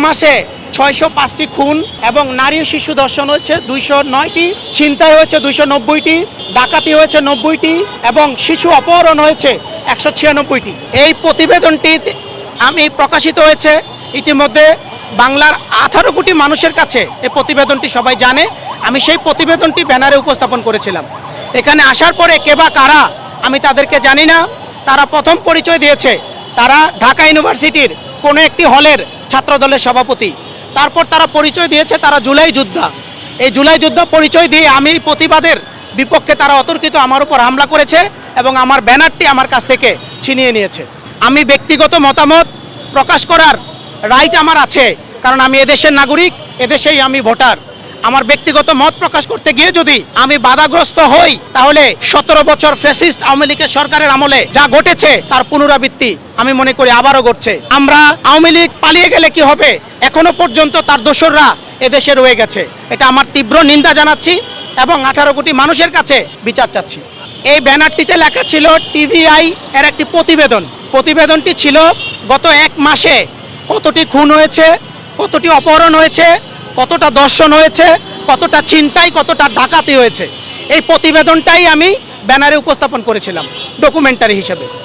মাসে 605টি খুন এবং নারী ও শিশু ধর্ষণ হয়েছে 209টি, ছিনতাই হয়েছে 290টি, ডাকাতি হয়েছে 90টি এবং শিশু অপহরণ হয়েছে 196টি। এই প্রতিবেদনটি আমি প্রকাশিত হয়েছে ইতিমধ্যে বাংলার 18 কোটি মানুষের কাছে। এই প্রতিবেদনটি সবাই জানে। আমি সেই প্রতিবেদনটি ব্যানারে উপস্থাপন করেছিলাম। এখানে আসার পরে কে বা কারা আমি তাদেরকে জানি না। তারা প্রথম পরিচয় দিয়েছে তারা ঢাকা ইউনিভার্সিটির কোনো একটি হলের ছাত্রদলের সভাপতি। তারপর তারা পরিচয় দিয়েছে তারা জুলাই যোদ্ধা। এই জুলাই যোদ্ধা পরিচয় দিয়ে আমি প্রতিবাদের বিপক্ষে তারা অতর্কিত আমার উপর হামলা করেছে এবং আমার ব্যানারটি আমার কাছ থেকে ছিনিয়ে নিয়েছে। আমি ব্যক্তিগত মতামত প্রকাশ করার রাইট আমার আছে, কারণ আমি এদেশের নাগরিক, এদেশেই আমি ভোটার। আমার ব্যক্তিগত মত প্রকাশ করতে গিয়ে যদি আমি বাধাগ্রস্ত হই, তাহলে 17 বছর ফ্যাসিস্ট আওয়ামী লীগের সরকারের আমলে যা ঘটেছে তার পুনরাবৃত্তি আমি মনে করি আবারও ঘটছে। আমরা আওয়ামী লীগ পালিয়ে গেলে কি হবে, এখনো পর্যন্ত তার দোসররা এদেশে রয়ে গেছে। এটা আমার তীব্র নিন্দা জানাচ্ছি এবং 18 কোটি মানুষের কাছে বিচার চাচ্ছি। এই ব্যানারটিতে লেখা ছিল টিভিআই এর একটি প্রতিবেদন। প্রতিবেদনটি ছিল গত 1 মাসে কতটি খুন হয়েছে, কতটি অপহরণ হয়েছে, কতটা ধর্ষণ হয়েছে, কতটা ছিনতাই, কতটা ডাকাতি হয়েছে। এই প্রতিবেদনটাই আমি ব্যানারে উপস্থাপন করেছিলাম ডকুমেন্টারি হিসেবে।